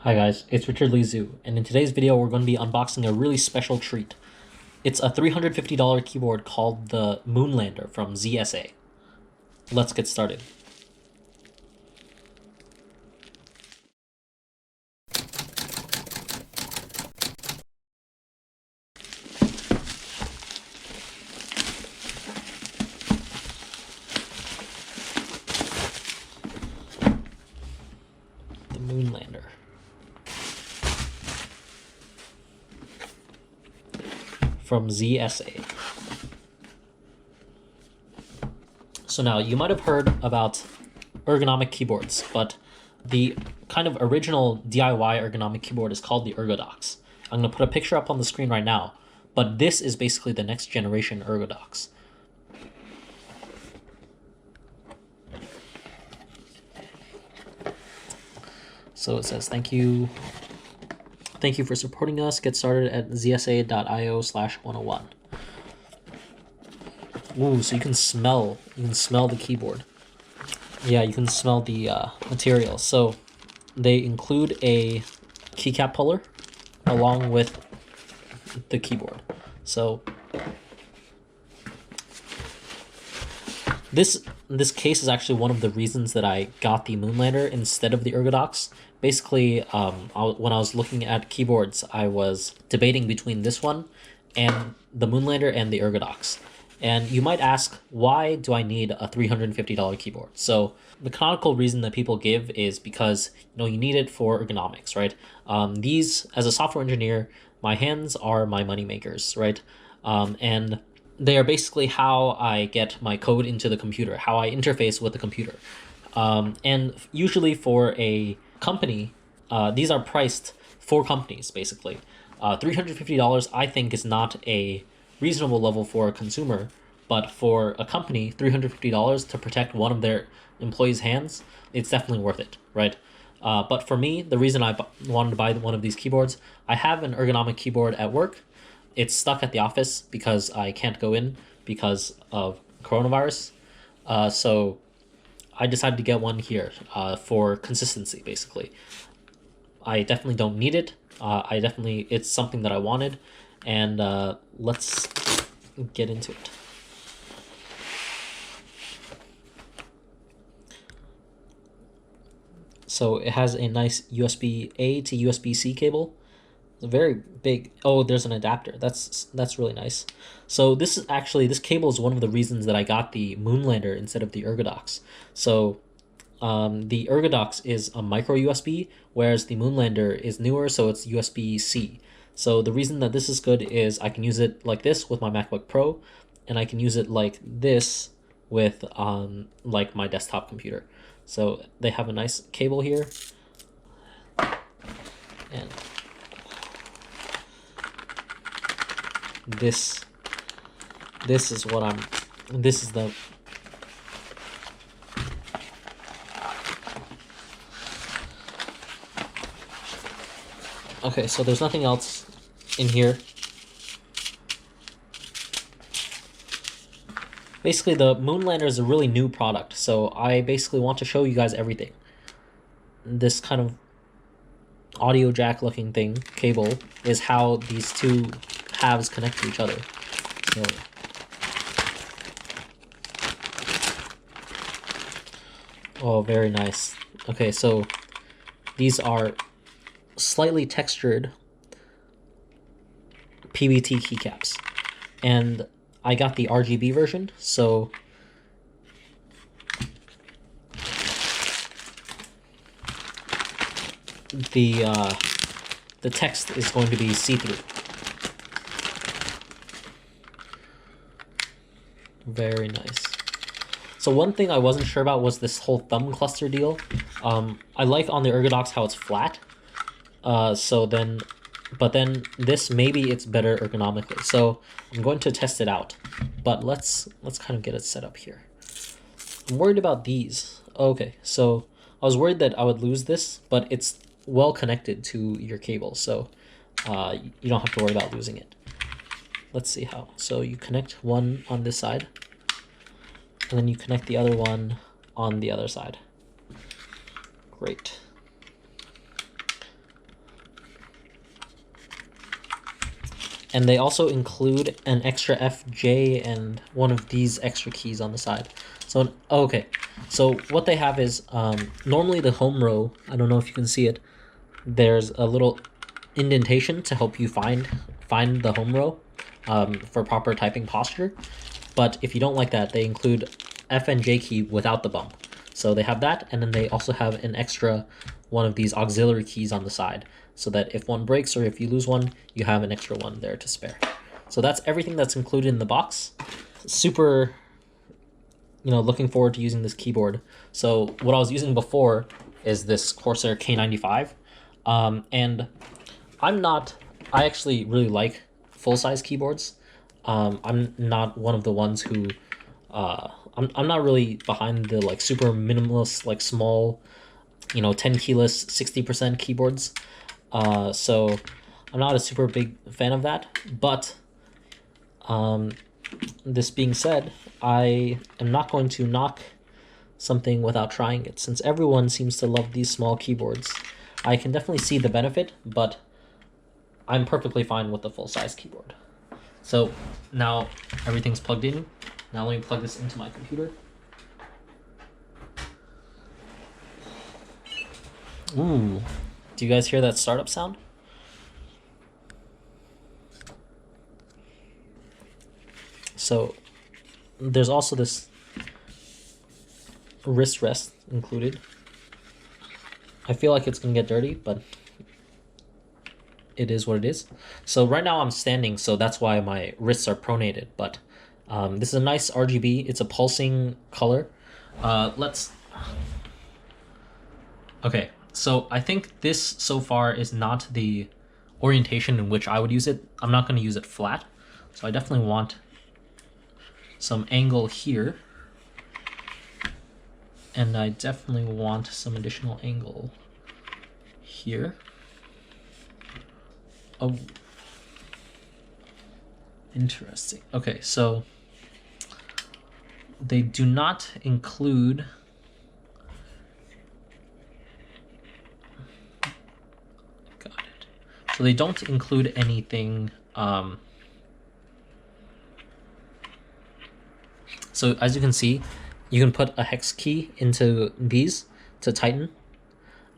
Hi guys, it's Richardlizhu, and in today's video we're going to be unboxing a really special treat. It's a $350 keyboard called the Moonlander from ZSA. Let's get started. The Moonlander. From ZSA. So now, you might have heard about ergonomic keyboards, but the kind of original DIY ergonomic keyboard is called the Ergodox. I'm going to put a picture up on the screen right now, but this is basically the next generation Ergodox. So it says, thank you for supporting us. Get started at zsa.io/101. Ooh, so you can smell the keyboard. Yeah, you can smell the material. So they include a keycap puller along with the keyboard. So this case is actually one of the reasons that I got the Moonlander instead of the Ergodox. Basically, when I was looking at keyboards, I was debating between this one and the Moonlander and the Ergodox. And you might ask, why do I need a $350 keyboard? So the canonical reason that people give is because you need it for ergonomics, right? As a software engineer, my hands are my money makers, right? And they are basically how I get my code into the computer, how I interface with the computer. And usually for a company, these are priced for companies, basically. $350 I think is not a reasonable level for a consumer, but for a company, $350 to protect one of their employees' hands, it's definitely worth it, right? But for me, the reason I wanted to buy one of these keyboards, I have an ergonomic keyboard at work. It's stuck at the office because I can't go in because of coronavirus. So I decided to get one here for consistency, basically. I definitely don't need it. It's something that I wanted, and let's get into it. So it has a nice USB-A to USB-C cable. It's a very big. Oh, there's an adapter. That's really nice. So this cable is one of the reasons that I got the Moonlander instead of the Ergodox. So the Ergodox is a micro USB, whereas the Moonlander is newer, so it's USB-C. So the reason that this is good is I can use it like this with my MacBook Pro, and I can use it like this with like my desktop computer. So they have a nice cable here, and this is the okay, so there's nothing else in here. Basically, the Moonlander is a really new product, so I basically want to show you guys everything. This kind of audio jack looking thing, cable, is how these two halves connect to each other. So oh, very nice. Okay, so these are slightly textured PBT keycaps, and I got the RGB version, so the text is going to be see-through. Very nice. So one thing I wasn't sure about was this whole thumb cluster deal. I like on the Ergodox how it's flat. But then this, maybe it's better ergonomically. So I'm going to test it out. But let's kind of get it set up here. I'm worried about these. Okay, so I was worried that I would lose this, but it's well connected to your cable, so you don't have to worry about losing it. Let's see how. So you connect one on this side, and then you connect the other one on the other side. Great. And they also include an extra FJ and one of these extra keys on the side. So, okay. So what they have is, normally the home row, I don't know if you can see it, there's a little indentation to help you find the home row for proper typing posture. But if you don't like that, they include F and J key without the bump. So they have that, and then they also have an extra one of these auxiliary keys on the side, so that if one breaks or if you lose one, you have an extra one there to spare. So that's everything that's included in the box. Super, looking forward to using this keyboard. So what I was using before is this Corsair K95. And I actually really like full-size keyboards. I'm not one of the ones who, I'm not really behind the like super minimalist, like small, 10 keyless 60% keyboards. So I'm not a super big fan of that, but this being said, I am not going to knock something without trying it. Since everyone seems to love these small keyboards, I can definitely see the benefit, but I'm perfectly fine with the full-size keyboard. So now everything's plugged in. Now let me plug this into my computer. Ooh, do you guys hear that startup sound? So there's also this wrist rest included. I feel like it's gonna get dirty, but it is what it is. So right now I'm standing, so that's why my wrists are pronated, but this is a nice RGB. It's a pulsing color. Okay, so I think this so far is not the orientation in which I would use it. I'm not going to use it flat, so I definitely want some angle here, and I definitely want some additional angle here. Oh, interesting. Okay, so they do not include so they don't include anything. So as you can see, you can put a hex key into these to tighten,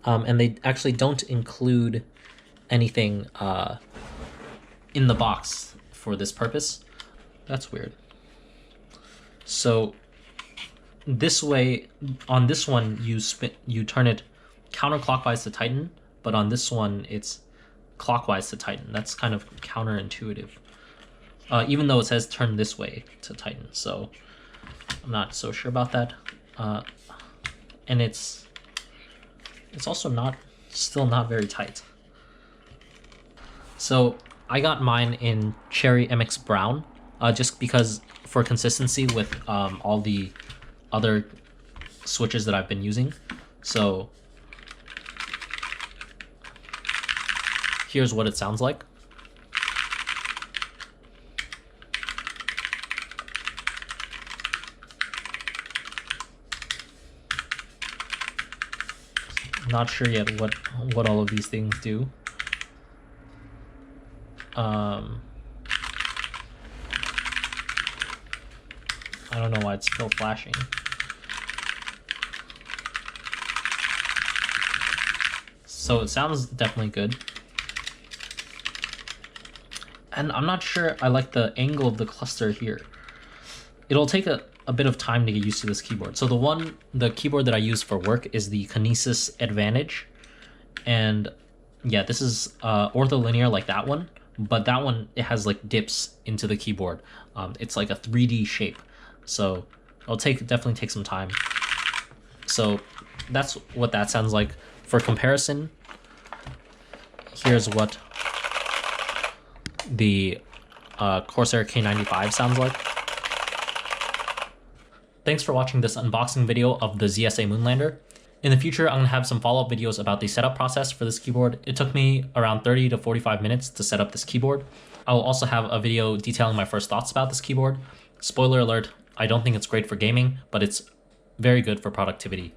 and they actually don't include anything in the box for this purpose. That's weird. So this way, on this one, you turn it counterclockwise to tighten, but on this one, it's clockwise to tighten. That's kind of counterintuitive, even though it says turn this way to tighten. So I'm not so sure about that. And it's also still not very tight. So I got mine in Cherry MX Brown, just because for consistency with all the other switches that I've been using. So here's what it sounds like. Not sure yet what all of these things do. I don't know why it's still flashing. So it sounds definitely good. And I'm not sure I like the angle of the cluster here. It'll take a bit of time to get used to this keyboard. So the keyboard that I use for work is the Kinesis Advantage. And yeah, this is ortholinear like that one, but that one, it has like dips into the keyboard. It's like a 3D shape. So it'll definitely take some time. So that's what that sounds like. For comparison, here's what the Corsair K95 sounds like. Thanks for watching this unboxing video of the ZSA Moonlander. In the future, I'm going to have some follow-up videos about the setup process for this keyboard. It took me around 30 to 45 minutes to set up this keyboard. I will also have a video detailing my first thoughts about this keyboard. Spoiler alert, I don't think it's great for gaming, but it's very good for productivity.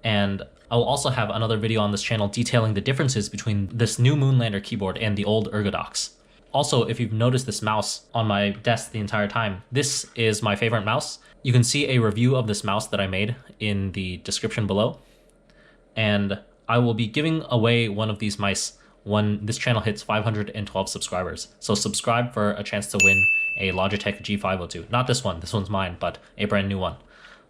And I will also have another video on this channel detailing the differences between this new Moonlander keyboard and the old Ergodox. Also, if you've noticed this mouse on my desk the entire time, this is my favorite mouse. You can see a review of this mouse that I made in the description below. And I will be giving away one of these mice when this channel hits 512 subscribers. So subscribe for a chance to win a Logitech G502. Not this one's mine, but a brand new one.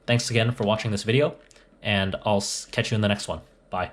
Thanks again for watching this video, and I'll catch you in the next one. Bye.